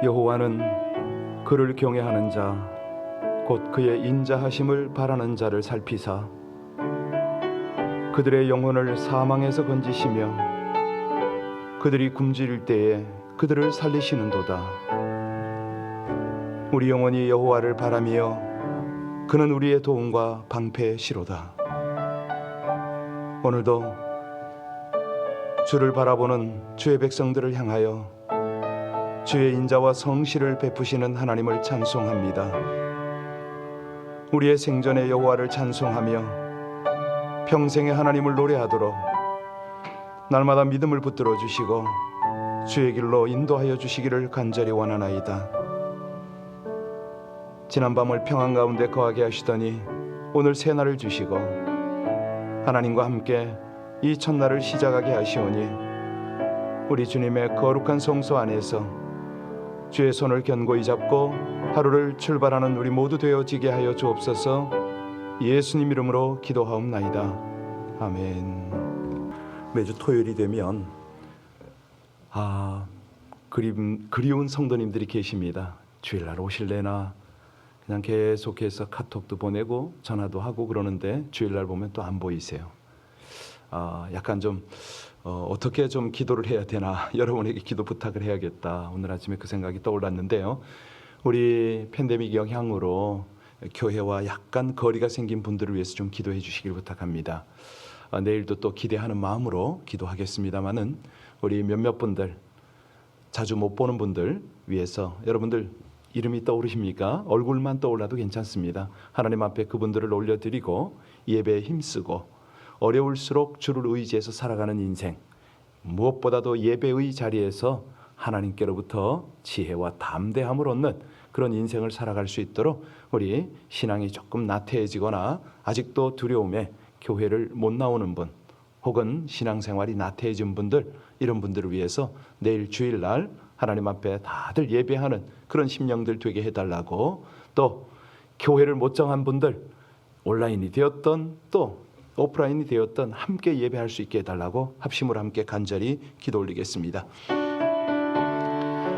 여호와는 그를 경외하는 자 곧 그의 인자하심을 바라는 자를 살피사 그들의 영혼을 사망에서 건지시며 그들이 굶주릴 때에 그들을 살리시는도다. 우리 영혼이 여호와를 바라며 그는 우리의 도움과 방패시로다. 오늘도 주를 바라보는 주의 백성들을 향하여 주의 인자와 성실을 베푸시는 하나님을 찬송합니다. 우리의 생전에 여호와를 찬송하며 평생의 하나님을 노래하도록 날마다 믿음을 붙들어 주시고 주의 길로 인도하여 주시기를 간절히 원하나이다. 지난밤을 평안 가운데 거하게 하시더니 오늘 새날을 주시고 하나님과 함께 이 첫날을 시작하게 하시오니 우리 주님의 거룩한 성소 안에서 주의 손을 견고히 잡고 하루를 출발하는 우리 모두 되어지게 하여 주옵소서. 예수님 이름으로 기도하옵나이다. 아멘. 매주 토요일이 되면 그리운 성도님들이 계십니다. 주일날 오실래나 그냥 계속해서 카톡도 보내고 전화도 하고 그러는데 주일날 보면 또 안 보이세요. 약간 좀 어떻게 좀 기도를 해야 되나, 여러분에게 기도 부탁을 해야겠다. 오늘 아침에 그 생각이 떠올랐는데요. 우리 팬데믹 영향으로 교회와 약간 거리가 생긴 분들을 위해서 좀 기도해 주시길 부탁합니다. 내일도 또 기대하는 마음으로 기도하겠습니다마는 우리 몇몇 분들, 자주 못 보는 분들 위해서, 여러분들 이름이 떠오르십니까? 얼굴만 떠올라도 괜찮습니다. 하나님 앞에 그분들을 올려드리고 예배에 힘쓰고 어려울수록 주를 의지해서 살아가는 인생, 무엇보다도 예배의 자리에서 하나님께로부터 지혜와 담대함을 얻는 그런 인생을 살아갈 수 있도록 우리 신앙이 조금 나태해지거나 아직도 두려움에 교회를 못 나오는 분, 혹은 신앙생활이 나태해진 분들, 이런 분들을 위해서 내일 주일날 하나님 앞에 다들 예배하는 그런 심령들 되게 해달라고, 또 교회를 못 정한 분들, 온라인이 되었던 또 오프라인이 되었던 함께 예배할 수 있게 해달라고 합심으로 함께 간절히 기도 올리겠습니다.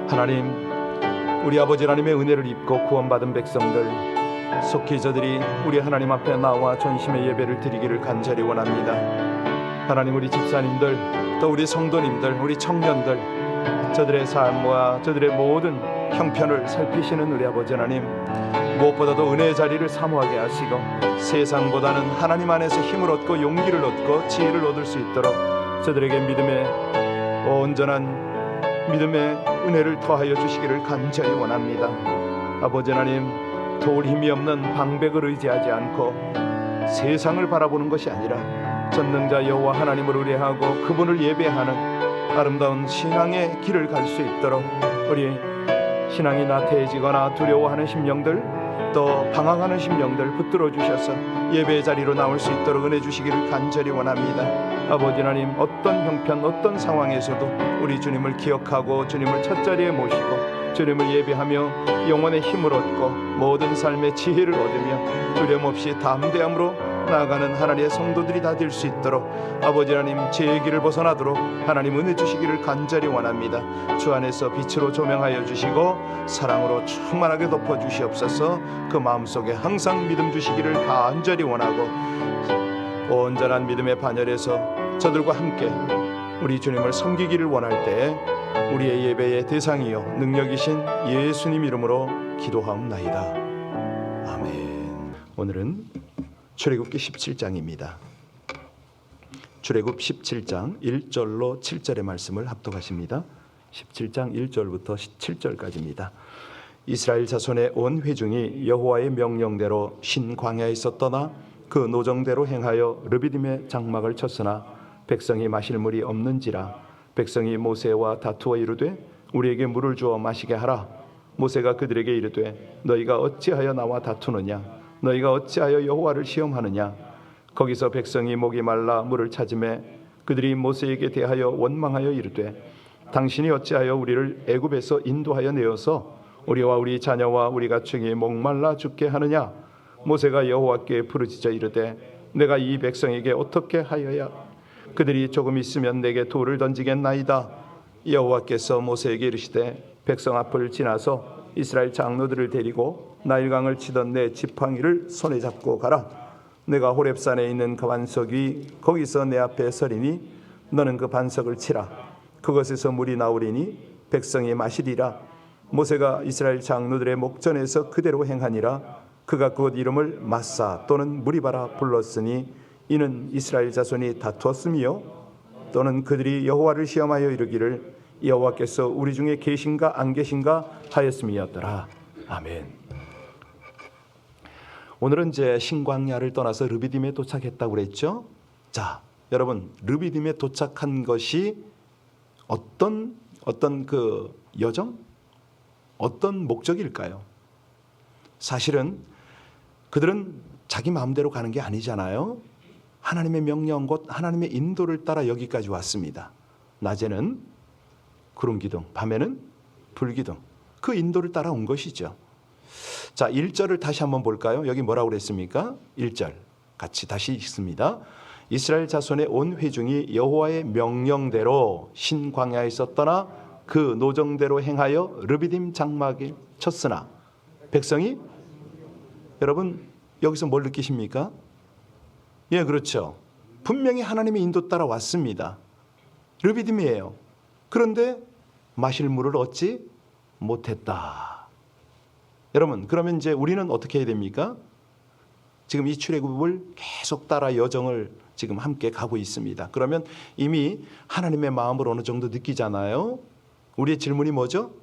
하나님, 우리 아버지 하나님의 은혜를 입고 구원받은 백성들, 속히 저들이 우리 하나님 앞에 나와 전심의 예배를 드리기를 간절히 원합니다. 하나님, 우리 집사님들, 또 우리 성도님들, 우리 청년들, 저들의 삶과 저들의 모든 형편을 살피시는 우리 아버지 하나님, 무엇보다도 은혜의 자리를 사모하게 하시고 세상보다는 하나님 안에서 힘을 얻고 용기를 얻고 지혜를 얻을 수 있도록 저들에게 믿음의 온전한 믿음의 은혜를 더하여 주시기를 간절히 원합니다. 아버지 하나님, 도울 힘이 없는 방백을 의지하지 않고 세상을 바라보는 것이 아니라 전능자 여호와 하나님을 의뢰하고 그분을 예배하는 아름다운 신앙의 길을 갈 수 있도록 우리 신앙이 나태해지거나 두려워하는 심령들, 또 방황하는 심령들 붙들어 주셔서 예배의 자리로 나올 수 있도록 은혜 주시기를 간절히 원합니다. 아버지 하나님, 어떤 형편 어떤 상황에서도 우리 주님을 기억하고 주님을 첫자리에 모시고 주님을 예배하며 영혼의 힘을 얻고 모든 삶의 지혜를 얻으며 두려움 없이 담대함으로 나아가는 하나님의 성도들이 다 될 수 있도록 아버지 하나님, 죄의 길을 벗어나도록 하나님 은혜 주시기를 간절히 원합니다. 주 안에서 빛으로 조명하여 주시고 사랑으로 충만하게 덮어주시옵소서. 그 마음속에 항상 믿음 주시기를 간절히 원하고 온전한 믿음의 반열에서 저들과 함께 우리 주님을 섬기기를 원할 때 우리의 예배의 대상이요 능력이신 예수님 이름으로 기도하옵나이다. 아멘. 오늘은 출애굽기 17장입니다. 출애굽 17장 1절로 7절의 말씀을 합독하십니다. 17장 1절부터 7절까지입니다. 이스라엘 자손의 온 회중이 여호와의 명령대로 신 광야에서 떠나 그 노정대로 행하여 르비딤의 장막을 쳤으나 백성이 마실 물이 없는지라 백성이 모세와 다투어 이르되 우리에게 물을 주어 마시게 하라. 모세가 그들에게 이르되 너희가 어찌하여 나와 다투느냐? 너희가 어찌하여 여호와를 시험하느냐? 거기서 백성이 목이 말라 물을 찾으매 그들이 모세에게 대하여 원망하여 이르되 당신이 어찌하여 우리를 애굽에서 인도하여 내어서 우리와 우리 자녀와 우리 가축이 목말라 죽게 하느냐? 모세가 여호와께 부르짖어 이르되 내가 이 백성에게 어떻게 하여야 그들이 조금 있으면 내게 돌을 던지겠나이다. 여호와께서 모세에게 이르시되 백성 앞을 지나서 이스라엘 장로들을 데리고 나일강을 치던 내 지팡이를 손에 잡고 가라. 내가 호렙산에 있는 그 반석 위 거기서 내 앞에 서리니 너는 그 반석을 치라. 그것에서 물이 나오리니 백성이 마시리라. 모세가 이스라엘 장로들의 목전에서 그대로 행하니라. 그가 그 이름을 마사 또는 무리바라 불렀으니 이는 이스라엘 자손이 다투었으며 또는 그들이 여호와를 시험하여 이르기를 여호와께서 우리 중에 계신가 안 계신가 하였음이었더라. 아멘. 오늘은 이제 신광야를 떠나서 르비딤에 도착했다고 그랬죠. 자, 여러분, 르비딤에 도착한 것이 어떤 그 여정, 어떤 목적일까요? 사실은 그들은 자기 마음대로 가는 게 아니잖아요. 하나님의 명령 곧 하나님의 인도를 따라 여기까지 왔습니다. 낮에는 구름 기둥, 밤에는 불 기둥, 그 인도를 따라 온 것이죠. 자, 1절을 다시 한번 볼까요? 여기 뭐라고 그랬습니까? 1절 같이 다시 읽습니다. 이스라엘 자손의 온 회중이 여호와의 명령대로 신광야에서 떠나 그 노정대로 행하여 르비딤 장막에 쳤으나 백성이, 여러분 여기서 뭘 느끼십니까? 예, 그렇죠. 분명히 하나님의 인도 따라 왔습니다. 르비딤이에요. 그런데 마실 물을 얻지 못했다. 여러분, 그러면 이제 우리는 어떻게 해야 됩니까? 지금 이 출애굽을 계속 따라 여정을 지금 함께 가고 있습니다. 그러면 이미 하나님의 마음을 어느 정도 느끼잖아요. 우리의 질문이 뭐죠?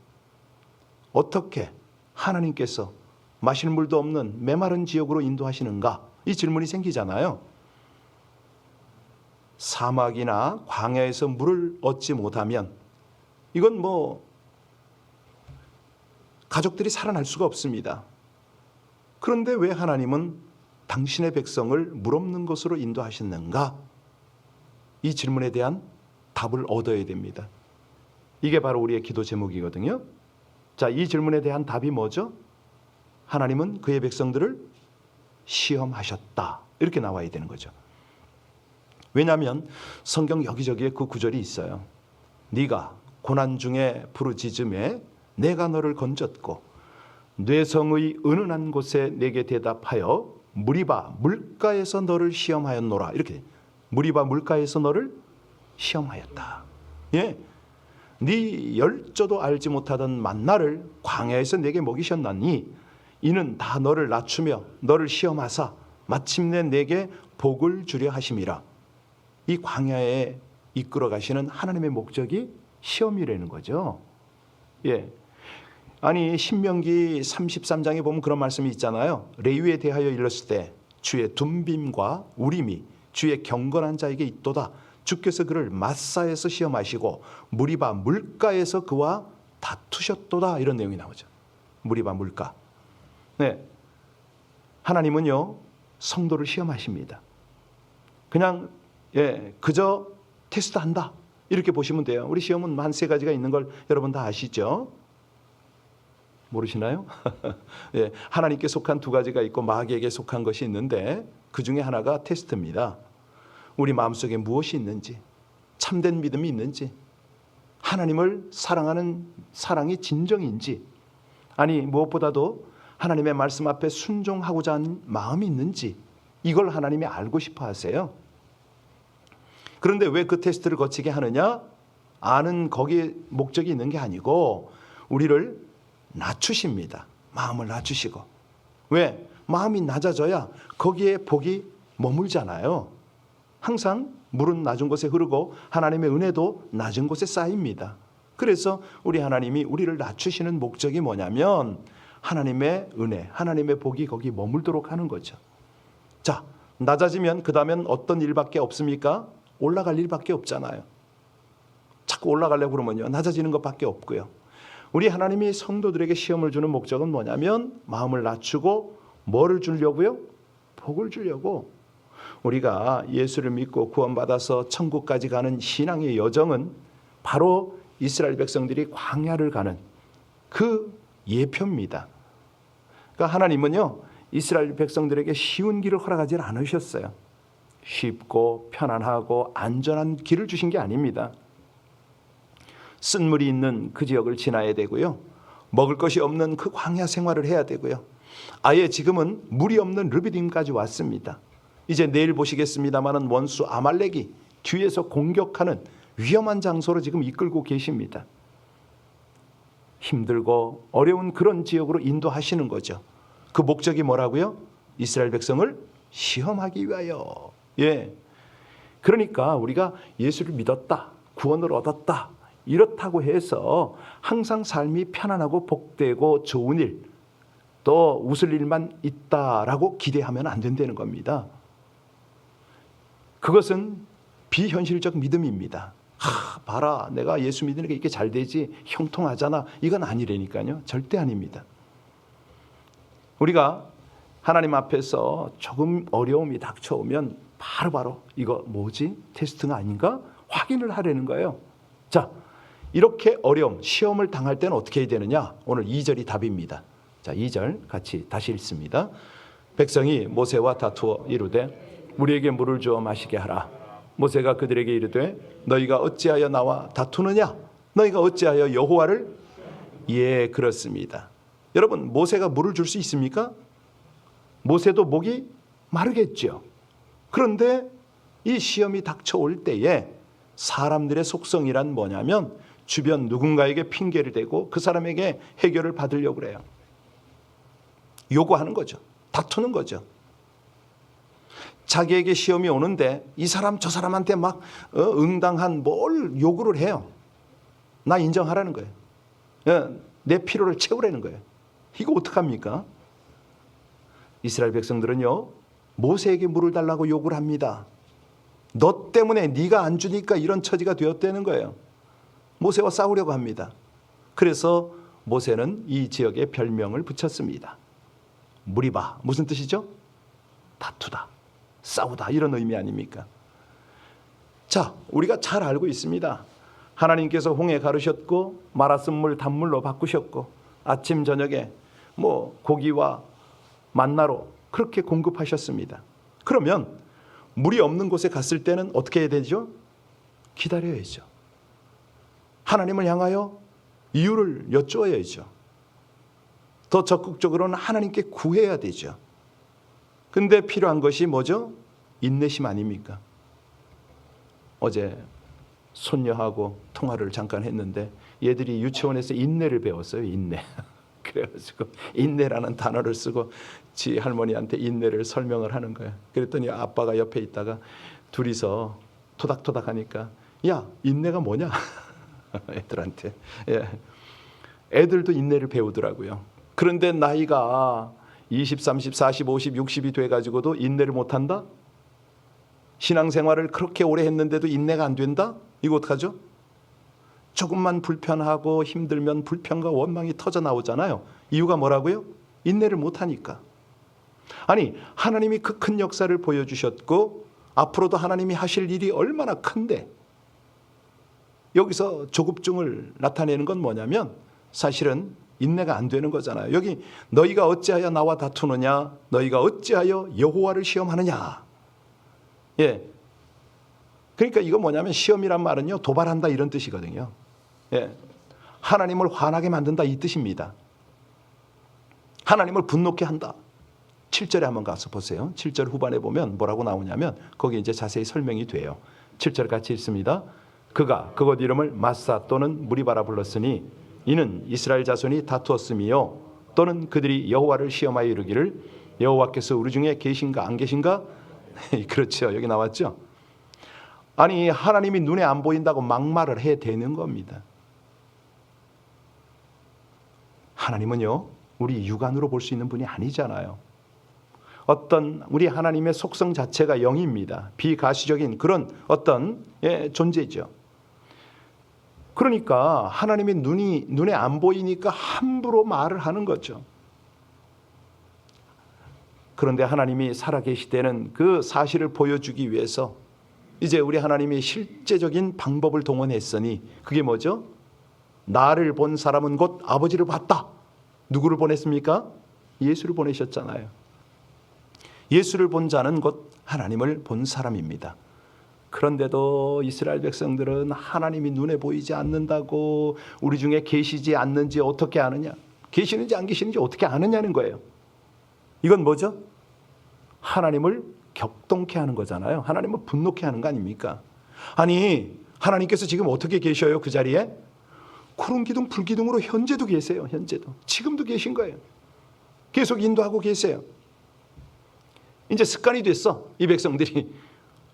어떻게 하나님께서 마실 물도 없는 메마른 지역으로 인도하시는가? 이 질문이 생기잖아요. 사막이나 광야에서 물을 얻지 못하면 이건 뭐 가족들이 살아날 수가 없습니다. 그런데 왜 하나님은 당신의 백성을 물 없는 곳으로 인도하셨는가? 이 질문에 대한 답을 얻어야 됩니다. 이게 바로 우리의 기도 제목이거든요. 자, 이 질문에 대한 답이 뭐죠? 하나님은 그의 백성들을 시험하셨다. 이렇게 나와야 되는 거죠. 왜냐하면 성경 여기저기에 그 구절이 있어요. 네가 고난 중에 부르짖음에 내가 너를 건졌고 뇌성의 은은한 곳에 내게 대답하여 무리바 물가에서 너를 시험하였노라. 이렇게 무리바 물가에서 너를 시험하였다. 예, 네 열조도 알지 못하던 만나를 광야에서 내게 먹이셨나니 이는 다 너를 낮추며 너를 시험하사 마침내 내게 복을 주려 하심이라. 이 광야에 이끌어 가시는 하나님의 목적이 시험이라는 거죠. 예, 아니 신명기 33장에 보면 그런 말씀이 있잖아요. 레위에 대하여 일렀을 때 주의 둠빔과 우림이 주의 경건한 자에게 있도다. 주께서 그를 마사에서 시험하시고 무리바 물가에서 그와 다투셨도다. 이런 내용이 나오죠. 무리바 물가. 네, 하나님은요 성도를 시험하십니다. 그냥 그저 테스트한다 이렇게 보시면 돼요. 우리 시험은 한 3가지가 있는 걸 여러분 다 아시죠? 모르시나요? 예, 하나님께 속한 2가지가 있고 마귀에게 속한 것이 있는데 그 중에 하나가 테스트입니다. 우리 마음속에 무엇이 있는지, 참된 믿음이 있는지, 하나님을 사랑하는 사랑이 진정인지, 아니 무엇보다도 하나님의 말씀 앞에 순종하고자 하는 마음이 있는지, 이걸 하나님이 알고 싶어 하세요. 그런데 왜 그 테스트를 거치게 하느냐? 아는 거기에 목적이 있는 게 아니고 우리를 낮추십니다. 마음을 낮추시고. 왜? 마음이 낮아져야 거기에 복이 머물잖아요. 항상 물은 낮은 곳에 흐르고 하나님의 은혜도 낮은 곳에 쌓입니다. 그래서 우리 하나님이 우리를 낮추시는 목적이 뭐냐면 하나님의 은혜, 하나님의 복이 거기 머물도록 하는 거죠. 자, 낮아지면 그 다음엔 어떤 일밖에 없습니까? 올라갈 일밖에 없잖아요. 자꾸 올라가려고 그러면요 낮아지는 것밖에 없고요. 우리 하나님이 성도들에게 시험을 주는 목적은 뭐냐면 마음을 낮추고 뭐를 주려고요? 복을 주려고. 우리가 예수를 믿고 구원받아서 천국까지 가는 신앙의 여정은 바로 이스라엘 백성들이 광야를 가는 그 예표입니다. 그러니까 하나님은요 이스라엘 백성들에게 쉬운 길을 허락하지 않으셨어요. 쉽고 편안하고 안전한 길을 주신 게 아닙니다. 쓴물이 있는 그 지역을 지나야 되고요. 먹을 것이 없는 그 광야 생활을 해야 되고요. 아예 지금은 물이 없는 르비딤까지 왔습니다. 이제 내일 보시겠습니다마는 원수 아말렉이 뒤에서 공격하는 위험한 장소로 지금 이끌고 계십니다. 힘들고 어려운 그런 지역으로 인도하시는 거죠. 그 목적이 뭐라고요? 이스라엘 백성을 시험하기 위하여. 예. 그러니까 우리가 예수를 믿었다, 구원을 얻었다, 이렇다고 해서 항상 삶이 편안하고 복되고 좋은 일, 또 웃을 일만 있다라고 기대하면 안 된다는 겁니다. 그것은 비현실적 믿음입니다. 봐라, 내가 예수 믿으니까 이게 잘 되지, 형통하잖아. 이건 아니라니까요. 절대 아닙니다. 우리가 하나님 앞에서 조금 어려움이 닥쳐오면 바로바로 이거 뭐지? 테스트가 아닌가? 확인을 하려는 거예요. 자, 이렇게 어려움, 시험을 당할 때는 어떻게 해야 되느냐? 오늘 2절이 답입니다. 자, 2절 같이 다시 읽습니다. 백성이 모세와 다투어 이르되 우리에게 물을 주어 마시게 하라. 모세가 그들에게 이르되 너희가 어찌하여 나와 다투느냐? 너희가 어찌하여 여호와를? 예, 그렇습니다. 여러분, 모세가 물을 줄 수 있습니까? 모세도 목이 마르겠죠. 그런데 이 시험이 닥쳐올 때에 사람들의 속성이란 뭐냐면 주변 누군가에게 핑계를 대고 그 사람에게 해결을 받으려고 그래요. 요구하는 거죠. 다투는 거죠. 자기에게 시험이 오는데 이 사람 저 사람한테 막 응당한 뭘 요구를 해요. 나 인정하라는 거예요. 내 필요를 채우라는 거예요. 이거 어떡합니까? 이스라엘 백성들은요, 모세에게 물을 달라고 요구를 합니다. 너 때문에 네가 안 주니까 이런 처지가 되었다는 거예요. 모세와 싸우려고 합니다. 그래서 모세는 이 지역에 별명을 붙였습니다. 무리바. 무슨 뜻이죠? 다투다, 싸우다, 이런 의미 아닙니까? 자, 우리가 잘 알고 있습니다. 하나님께서 홍해 가르셨고 말았은 물 단물로 바꾸셨고 아침 저녁에 고기와 만나로 그렇게 공급하셨습니다. 그러면 물이 없는 곳에 갔을 때는 어떻게 해야 되죠? 기다려야죠. 하나님을 향하여 이유를 여쭈어야죠. 더 적극적으로는 하나님께 구해야 되죠. 근데 필요한 것이 뭐죠? 인내심 아닙니까? 어제 손녀하고 통화를 잠깐 했는데 얘들이 유치원에서 인내를 배웠어요. 인내. 그래가지고 인내라는 단어를 쓰고 지 할머니한테 인내를 설명을 하는 거예요. 그랬더니 아빠가 옆에 있다가 둘이서 토닥토닥 하니까 야, 인내가 뭐냐? 애들한테. 예. 애들도 인내를 배우더라고요. 그런데 나이가 20, 30, 40, 50, 60이 돼가지고도 인내를 못한다? 신앙생활을 그렇게 오래 했는데도 인내가 안 된다? 이거 어떡하죠? 조금만 불편하고 힘들면 불평과 원망이 터져 나오잖아요. 이유가 뭐라고요? 인내를 못하니까. 아니, 하나님이 그 큰 역사를 보여주셨고 앞으로도 하나님이 하실 일이 얼마나 큰데 여기서 조급증을 나타내는 건 뭐냐면 사실은 인내가 안 되는 거잖아요. 여기 너희가 어찌하여 나와 다투느냐? 너희가 어찌하여 여호와를 시험하느냐? 예. 그러니까 이거 뭐냐면 시험이란 말은요, 도발한다 이런 뜻이거든요. 예. 하나님을 화나게 만든다 이 뜻입니다. 하나님을 분노케 한다. 7절에 한번 가서 보세요. 7절 후반에 보면 뭐라고 나오냐면 거기 이제 자세히 설명이 돼요. 7절 같이 읽습니다. 그가 그곳 이름을 마사 또는 무리바라 불렀으니 이는 이스라엘 자손이 다투었음이요 또는 그들이 여호와를 시험하여 이르기를 여호와께서 우리 중에 계신가 안 계신가? 그렇죠. 여기 나왔죠. 아니, 하나님이 눈에 안 보인다고 막말을 해야 되는 겁니다. 하나님은요, 우리 육안으로 볼 수 있는 분이 아니잖아요. 어떤 우리 하나님의 속성 자체가 영입니다. 비가시적인 그런 어떤 존재죠. 그러니까 하나님의 눈에 안 보이니까 함부로 말을 하는 거죠. 그런데 하나님이 살아계시되는 그 사실을 보여주기 위해서 이제 우리 하나님이 실제적인 방법을 동원했으니 그게 뭐죠? 나를 본 사람은 곧 아버지를 봤다. 누구를 보냈습니까? 예수를 보내셨잖아요. 예수를 본 자는 곧 하나님을 본 사람입니다. 그런데도 이스라엘 백성들은 하나님이 눈에 보이지 않는다고 우리 중에 계시지 않는지 어떻게 아느냐, 계시는지 안 계시는지 어떻게 아느냐는 거예요. 이건 뭐죠? 하나님을 격동케 하는 거잖아요. 하나님을 분노케 하는 거 아닙니까? 아니, 하나님께서 지금 어떻게 계셔요? 그 자리에 구름 기둥 불 기둥으로 현재도 계세요. 현재도 지금도 계신 거예요. 계속 인도하고 계세요. 이제 습관이 됐어. 이 백성들이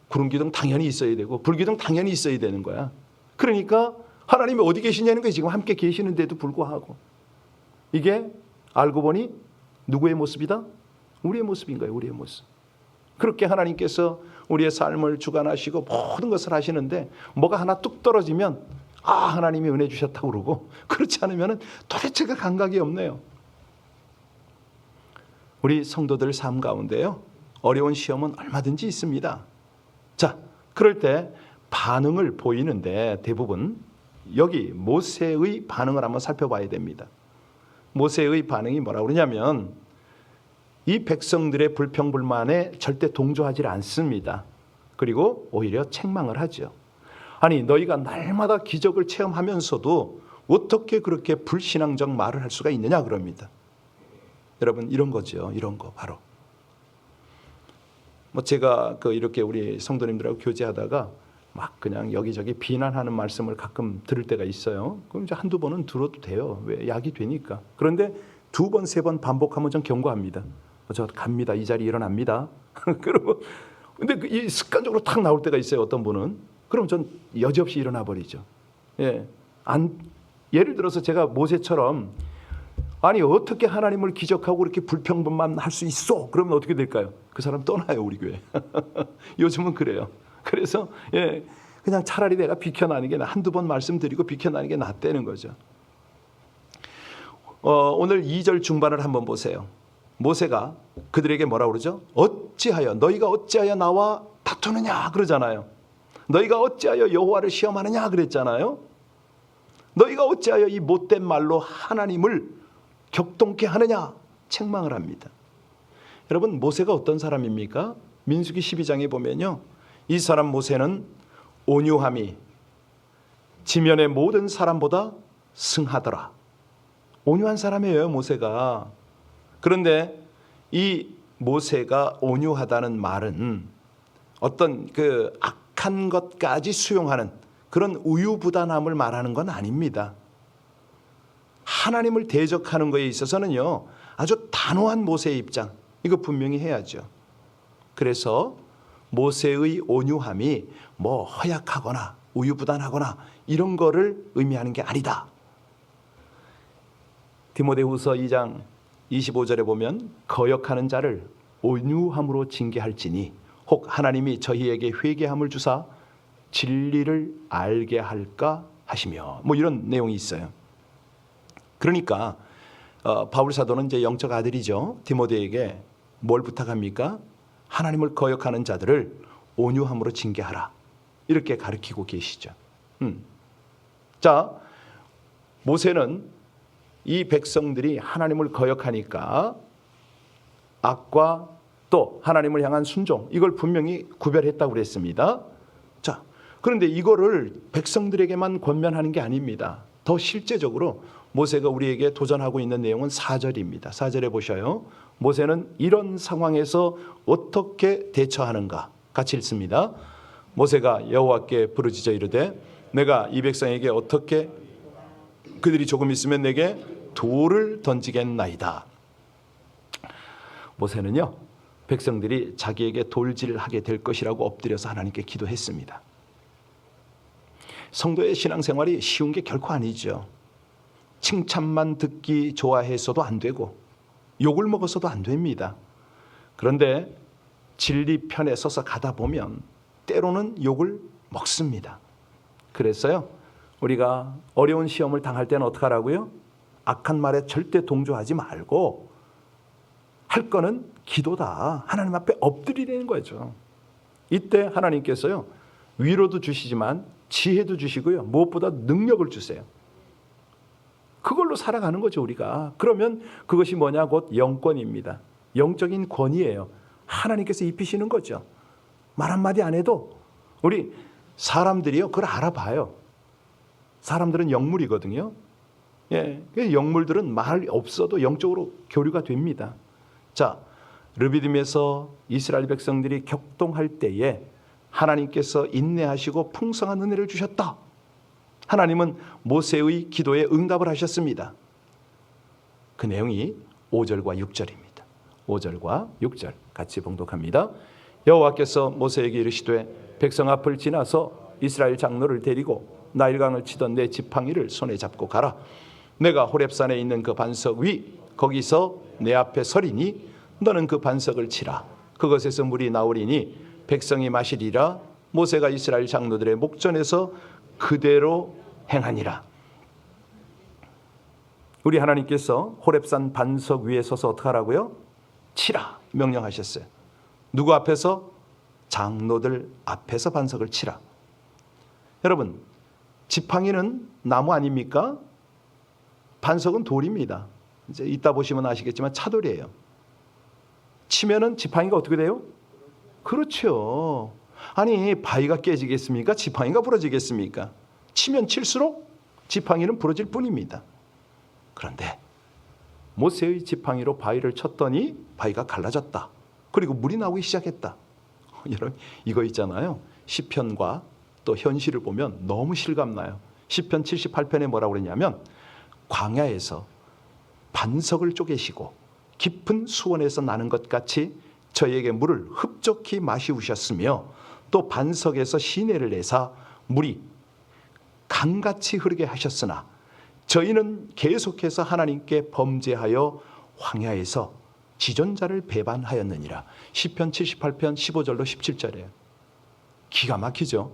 구름 기둥 당연히 있어야 되고 불 기둥 당연히 있어야 되는 거야. 그러니까 하나님이 어디 계시냐는 거예요. 지금 함께 계시는데도 불구하고. 이게 알고 보니 누구의 모습이다? 우리의 모습인 거예요. 우리의 모습. 그렇게 하나님께서 우리의 삶을 주관하시고 모든 것을 하시는데 뭐가 하나 뚝 떨어지면 하나님이 은혜 주셨다고 그러고, 그렇지 않으면 도대체가 감각이 없네요. 우리 성도들 삶 가운데요, 어려운 시험은 얼마든지 있습니다. 자, 그럴 때 반응을 보이는데 대부분 여기 모세의 반응을 한번 살펴봐야 됩니다. 모세의 반응이 뭐라고 그러냐면 이 백성들의 불평불만에 절대 동조하지 않습니다. 그리고 오히려 책망을 하죠. 아니, 너희가 날마다 기적을 체험하면서도 어떻게 그렇게 불신앙적 말을 할 수가 있느냐 그럽니다. 여러분, 이런 거죠. 이런 거 바로. 제가 이렇게 우리 성도님들하고 교제하다가 막 그냥 여기저기 비난하는 말씀을 가끔 들을 때가 있어요. 그럼 이제 한두 번은 들어도 돼요. 왜? 약이 되니까. 그런데 두 번, 세 번 반복하면 전 경고합니다. 저 갑니다. 이 자리 일어납니다. 그리고 근데 이 습관적으로 탁 나올 때가 있어요. 어떤 분은. 그럼 전 여지없이 일어나 버리죠. 예. 예를 들어서 제가 모세처럼 아니 어떻게 하나님을 기적하고 그렇게 불평불만 할 수 있어? 그러면 어떻게 될까요? 그 사람 떠나요, 우리 교회. 요즘은 그래요. 그래서 그냥 차라리 내가 비켜나는 게 한두 번 말씀드리고 비켜나는 게 낫다는 거죠. 오늘 2절 중반을 한번 보세요. 모세가 그들에게 뭐라고 그러죠? 너희가 어찌하여 나와 다투느냐 그러잖아요. 너희가 어찌하여 여호와를 시험하느냐 그랬잖아요. 너희가 어찌하여 이 못된 말로 하나님을 격동케 하느냐 책망을 합니다. 여러분, 모세가 어떤 사람입니까? 민수기 12장에 보면요, 이 사람 모세는 온유함이 지면의 모든 사람보다 승하더라. 온유한 사람이에요, 모세가. 그런데 이 모세가 온유하다는 말은 어떤 악한 것까지 수용하는 그런 우유부단함을 말하는 건 아닙니다. 하나님을 대적하는 것에 있어서는요, 아주 단호한 모세의 입장, 이거 분명히 해야죠. 그래서 모세의 온유함이 허약하거나 우유부단하거나 이런 거를 의미하는 게 아니다. 디모데후서 2장 25절에 보면 거역하는 자를 온유함으로 징계할지니 혹 하나님이 저희에게 회개함을 주사 진리를 알게 할까 하시며, 이런 내용이 있어요. 그러니까 바울 사도는 이제 영적 아들이죠. 디모데에게 뭘 부탁합니까? 하나님을 거역하는 자들을 온유함으로 징계하라, 이렇게 가르치고 계시죠. 자, 모세는 이 백성들이 하나님을 거역하니까 악과 또 하나님을 향한 순종, 이걸 분명히 구별했다고 그랬습니다. 자, 그런데 이거를 백성들에게만 권면하는 게 아닙니다. 더 실제적으로 모세가 우리에게 도전하고 있는 내용은 4절입니다. 4절에 보셔요. 모세는 이런 상황에서 어떻게 대처하는가 같이 읽습니다. 모세가 여호와께 부르짖어 이르되 내가 이 백성에게 어떻게 그들이 조금 있으면 내게 돌을 던지겠나이다. 모세는요, 백성들이 자기에게 돌질하게 될 것이라고 엎드려서 하나님께 기도했습니다. 성도의 신앙생활이 쉬운 게 결코 아니죠. 칭찬만 듣기 좋아해서도 안 되고 욕을 먹어서도 안 됩니다. 그런데 진리 편에 서서 가다 보면 때로는 욕을 먹습니다. 그래서요, 우리가 어려운 시험을 당할 때는 어떻게 하라고요? 악한 말에 절대 동조하지 말고 할 거는 기도다. 하나님 앞에 엎드리라는 거죠. 이때 하나님께서요, 위로도 주시지만 지혜도 주시고요, 무엇보다 능력을 주세요. 그걸로 살아가는 거죠, 우리가. 그러면 그것이 뭐냐? 곧 영권입니다. 영적인 권위예요. 하나님께서 입히시는 거죠. 말 한마디 안 해도 우리 사람들이요, 그걸 알아봐요. 사람들은 영물이거든요. 예, 영물들은 말 없어도 영적으로 교류가 됩니다. 자, 르비딤에서 이스라엘 백성들이 격동할 때에 하나님께서 인내하시고 풍성한 은혜를 주셨다. 하나님은 모세의 기도에 응답을 하셨습니다. 그 내용이 5절과 6절입니다. 5절과 6절 같이 봉독합니다. 여호와께서 모세에게 이르시되 백성 앞을 지나서 이스라엘 장로를 데리고 나일강을 치던 내 지팡이를 손에 잡고 가라. 내가 호렙산에 있는 그 반석 위 거기서 내 앞에 서리니 너는 그 반석을 치라. 그것에서 물이 나오리니 백성이 마시리라. 모세가 이스라엘 장로들의 목전에서 그대로 행하니라. 우리 하나님께서 호렙산 반석 위에 서서 어떻게 하라고요? 치라 명령하셨어요. 누구 앞에서? 장로들 앞에서 반석을 치라. 여러분, 지팡이는 나무 아닙니까? 반석은 돌입니다. 이제 이따 보시면 아시겠지만 차돌이에요. 치면은 지팡이가 어떻게 돼요? 그렇죠. 아니, 바위가 깨지겠습니까? 지팡이가 부러지겠습니까? 치면 칠수록 지팡이는 부러질 뿐입니다. 그런데 모세의 지팡이로 바위를 쳤더니 바위가 갈라졌다. 그리고 물이 나오기 시작했다. 여러분, 이거 있잖아요. 시편과 또 현실을 보면 너무 실감나요. 시편 78편에 뭐라고 그러냐면 광야에서 반석을 쪼개시고 깊은 수원에서 나는 것 같이 저희에게 물을 흡족히 마시우셨으며 또 반석에서 시내를 내사 물이 강같이 흐르게 하셨으나 저희는 계속해서 하나님께 범죄하여 황야에서 지존자를 배반하였느니라. 시편 78편 15절로 17절이에요. 기가 막히죠.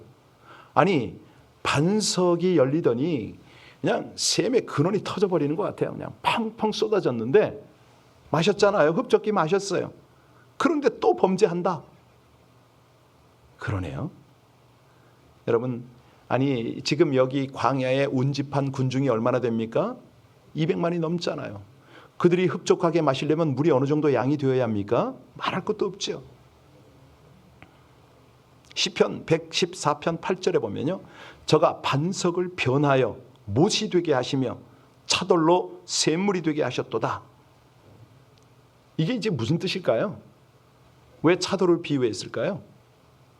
아니, 반석이 열리더니 그냥 샘의 근원이 터져버리는 것 같아요. 그냥 팡팡 쏟아졌는데 마셨잖아요. 흡족히 마셨어요. 그런데 또 범죄한다. 그러네요. 여러분, 아니 지금 여기 광야에 운집한 군중이 얼마나 됩니까? 200만이 넘잖아요. 그들이 흡족하게 마시려면 물이 어느 정도 양이 되어야 합니까? 말할 것도 없죠. 시편 114편 8절에 보면요, 저가 반석을 변하여 못이 되게 하시며 차돌로 샘물이 되게 하셨도다. 이게 이제 무슨 뜻일까요? 왜 차돌을 비유했을까요?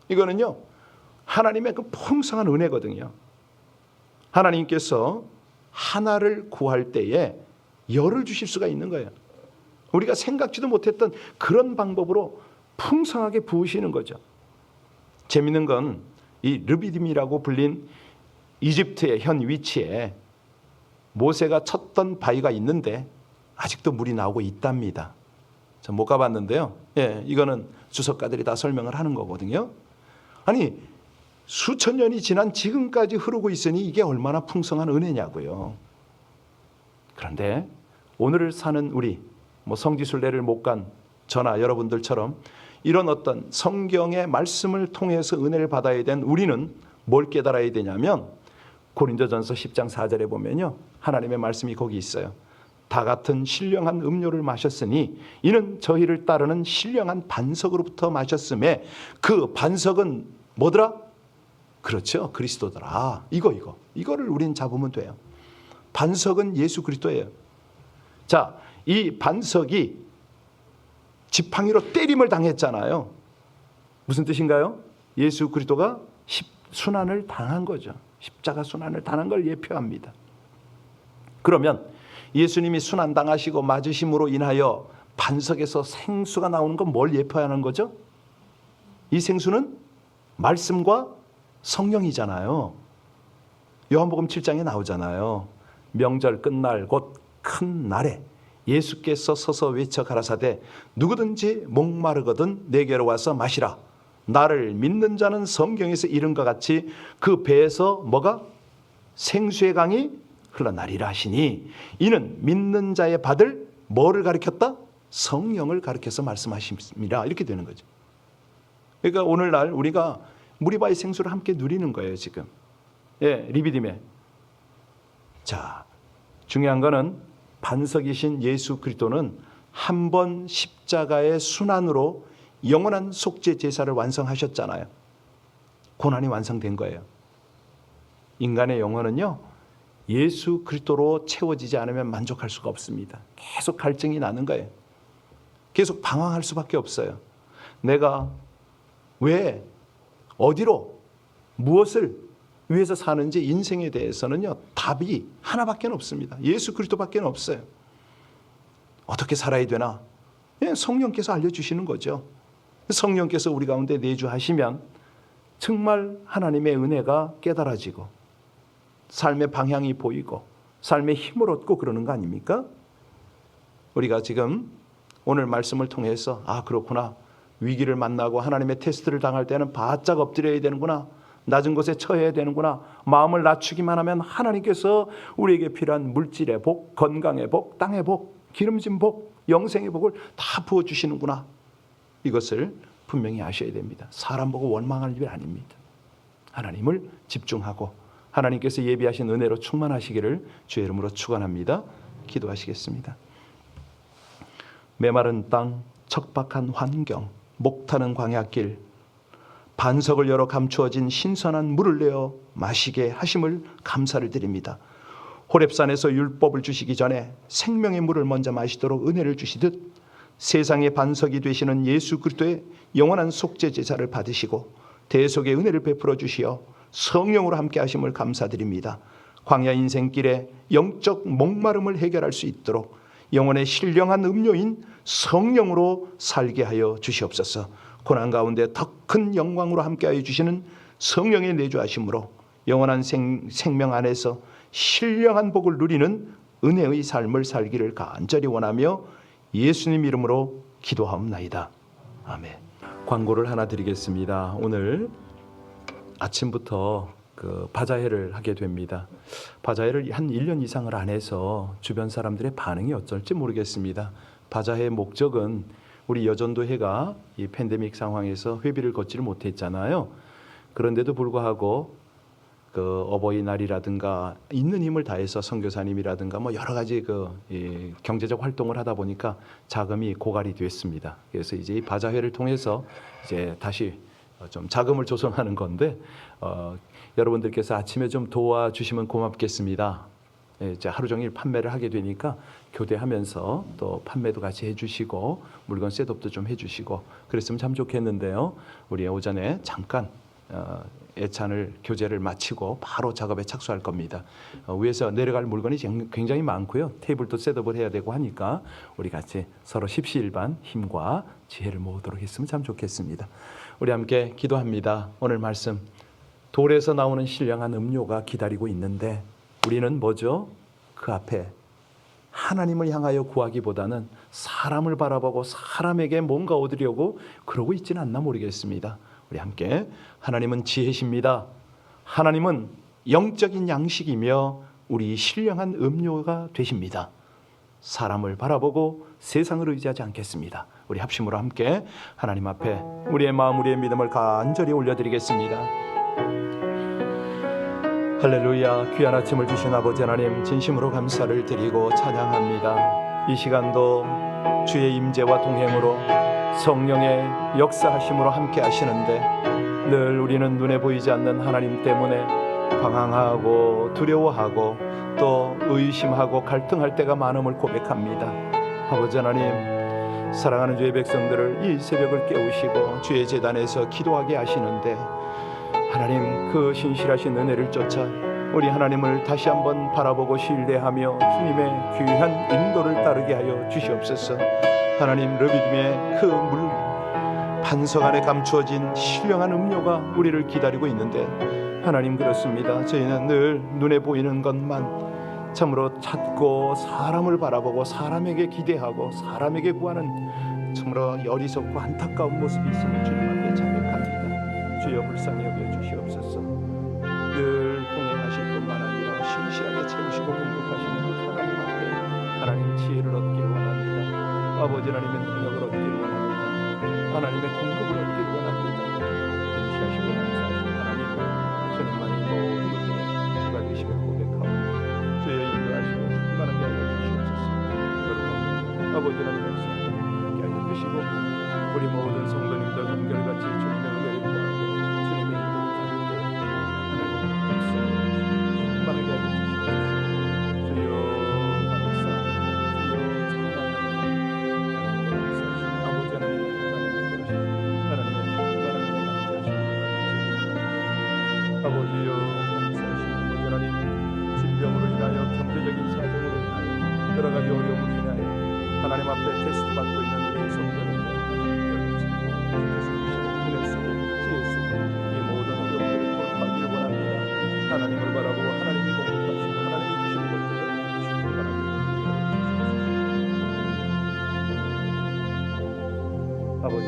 이거는요, 하나님의 그 풍성한 은혜거든요. 하나님께서 하나를 구할 때에 열을 주실 수가 있는 거예요. 우리가 생각지도 못했던 그런 방법으로 풍성하게 부으시는 거죠. 재밌는 건 이 르비딤이라고 불린 이집트의 현 위치에 모세가 쳤던 바위가 있는데 아직도 물이 나오고 있답니다. 전 못 가봤는데요. 예, 이거는 주석가들이 다 설명을 하는 거거든요. 아니, 수천 년이 지난 지금까지 흐르고 있으니 이게 얼마나 풍성한 은혜냐고요. 그런데 오늘을 사는 우리, 성지순례를 못 간 저나 여러분들처럼 이런 어떤 성경의 말씀을 통해서 은혜를 받아야 된 우리는 뭘 깨달아야 되냐면 고린도전서 10장 4절에 보면요, 하나님의 말씀이 거기 있어요. 다 같은 신령한 음료를 마셨으니 이는 저희를 따르는 신령한 반석으로부터 마셨음에 그 반석은 뭐더라? 그렇죠, 그리스도더라. 이거를 우린 잡으면 돼요. 반석은 예수 그리스도예요. 자, 이 반석이 지팡이로 때림을 당했잖아요. 무슨 뜻인가요? 예수 그리스도가 순환을 당한 거죠. 십자가 순환을 당한 걸 예표합니다. 그러면 예수님이 순환당하시고 맞으심으로 인하여 반석에서 생수가 나오는 건 뭘 예표하는 거죠? 이 생수는 말씀과 성령이잖아요. 요한복음 7장에 나오잖아요. 명절 끝날 곧 큰 날에 예수께서 서서 외쳐 가라사대 누구든지 목마르거든 내게로 와서 마시라. 나를 믿는 자는 성경에서 이른 것 같이 그 배에서 뭐가? 생수의 강이 흘러나리라 하시니 이는 믿는 자의 받을 뭐를 가리켰다? 성령을 가리켜서 말씀하십니다. 이렇게 되는 거죠. 그러니까 오늘날 우리가 무리바의 생수를 함께 누리는 거예요, 지금. 예, 리비딤에. 자, 중요한 거는 반석이신 예수 그리스도는 한 번 십자가의 순환으로 영원한 속죄 제사를 완성하셨잖아요. 고난이 완성된 거예요. 인간의 영혼은요, 예수 그리스도로 채워지지 않으면 만족할 수가 없습니다. 계속 갈증이 나는 거예요. 계속 방황할 수밖에 없어요. 내가 왜, 어디로, 무엇을 위해서 사는지 인생에 대해서는요, 답이 하나밖에 없습니다. 예수 그리스도밖에 없어요. 어떻게 살아야 되나? 성령께서 알려주시는 거죠. 성령께서 우리 가운데 내주하시면 정말 하나님의 은혜가 깨달아지고 삶의 방향이 보이고 삶의 힘을 얻고 그러는 거 아닙니까? 우리가 지금 오늘 말씀을 통해서 그렇구나. 위기를 만나고 하나님의 테스트를 당할 때는 바짝 엎드려야 되는구나. 낮은 곳에 처해야 되는구나. 마음을 낮추기만 하면 하나님께서 우리에게 필요한 물질의 복, 건강의 복, 땅의 복, 기름진 복, 영생의 복을 다 부어주시는구나. 이것을 분명히 아셔야 됩니다. 사람 보고 원망할 일이 아닙니다. 하나님을 집중하고 하나님께서 예비하신 은혜로 충만하시기를 주의 이름으로 축원합니다. 기도하시겠습니다. 메마른 땅, 척박한 환경, 목타는 광야길, 반석을 열어 감추어진 신선한 물을 내어 마시게 하심을 감사를 드립니다. 호렙산에서 율법을 주시기 전에 생명의 물을 먼저 마시도록 은혜를 주시듯 세상의 반석이 되시는 예수 그리스도의 영원한 속죄 제사를 받으시고 대속의 은혜를 베풀어 주시어 성령으로 함께 하심을 감사드립니다. 광야 인생길에 영적 목마름을 해결할 수 있도록 영혼의 신령한 음료인 성령으로 살게 하여 주시옵소서. 고난 가운데 더 큰 영광으로 함께하여 주시는 성령의 내주하심으로 영원한 생명 안에서 신령한 복을 누리는 은혜의 삶을 살기를 간절히 원하며 예수님 이름으로 기도하옵나이다. 아멘. 광고를 하나 드리겠습니다. 오늘 아침부터 바자회를 하게 됩니다. 바자회를 한 1년 이상을 안 해서 주변 사람들의 반응이 어쩔지 모르겠습니다. 바자회의 목적은 우리 여전도회가 이 팬데믹 상황에서 회비를 걷지를 못했잖아요. 그런데도 불구하고 어버이날이라든가 있는 힘을 다해서 선교사님이라든가 여러 가지 경제적 활동을 하다 보니까 자금이 고갈이 됐습니다. 그래서 이제 이 바자회를 통해서 이제 다시 좀 자금을 조성하는 건데 여러분들께서 아침에 좀 도와주시면 고맙겠습니다. 이제 하루 종일 판매를 하게 되니까 교대하면서 또 판매도 같이 해주시고 물건 셋업도 좀 해주시고 그랬으면 참 좋겠는데요. 우리 오전에 잠깐 애찬을 교제를 마치고 바로 작업에 착수할 겁니다. 위에서 내려갈 물건이 굉장히 많고요. 테이블도 셋업을 해야 되고 하니까 우리 같이 서로 십시일반 힘과 지혜를 모으도록 했으면 참 좋겠습니다. 우리 함께 기도합니다. 오늘 말씀 돌에서 나오는 신령한 음료가 기다리고 있는데 우리는 뭐죠? 그 앞에 하나님을 향하여 구하기보다는 사람을 바라보고 사람에게 뭔가 얻으려고 그러고 있지는 않나 모르겠습니다. 우리 함께 하나님은 지혜십니다. 하나님은 영적인 양식이며 우리 신령한 음료가 되십니다. 사람을 바라보고 세상을 의지하지 않겠습니다. 우리 합심으로 함께 하나님 앞에 우리의 마음 우리의 믿음을 간절히 올려드리겠습니다. 할렐루야. 귀한 아침을 주신 아버지 하나님 진심으로 감사를 드리고 찬양합니다. 이 시간도 주의 임재와 동행으로 성령의 역사하심으로 함께 하시는데 늘 우리는 눈에 보이지 않는 하나님 때문에 방황하고 두려워하고 또 의심하고 갈등할 때가 많음을 고백합니다. 아버지 하나님, 사랑하는 주의 백성들을 이 새벽을 깨우시고 주의 제단에서 기도하게 하시는데 하나님, 그 신실하신 은혜를 쫓아 우리 하나님을 다시 한번 바라보고 신뢰하며 주님의 귀한 인도를 따르게 하여 주시옵소서. 하나님, 르비딤의 그 물 반석 안에 감추어진 신령한 음료가 우리를 기다리고 있는데 하나님, 그렇습니다. 저희는 늘 눈에 보이는 것만 참으로 찾고 사람을 바라보고 사람에게 기대하고 사람에게 구하는 참으로 어리석고 안타까운 모습이 있음을 주님 앞에 자백합니다. 주여 불쌍히 여겨 주시옵소서. 늘 동행하실 뿐만 아니라 신실하게 채우시고 공급하시는 그 하나님 앞에 하나님 지혜를 얻기를 원합니다. 아버지 하나님의 능력을 얻기를 원합니다. 하나님의 공급을 얻기를 원합니다. 신실하시고 감사하신 하나님, 주님만이 모든 것들에 주가 되심을 고백하고 주여 인도하시고 충만하게 하여 주시옵소서. 거룩합니다. 아버지 하나님의 성령 함께 하여 주시고 우리 모든 성도님들 한결같이 주님의 은혜를 구하고 주님의 인도를 구조적인 사정으로 인하여 여러 가지 어려움을 인하여 하나님 앞에 테스트 받고 있는 우리의 성도님들 주께서 주시는 은혜 속에 지혜 속에 이 모든 어려움들을 돌파하기를 원합니다. 하나님을 바라보고 하나님이 공급하시고 하나님이 주시는 것들을 주시기 바랍니다. 아버지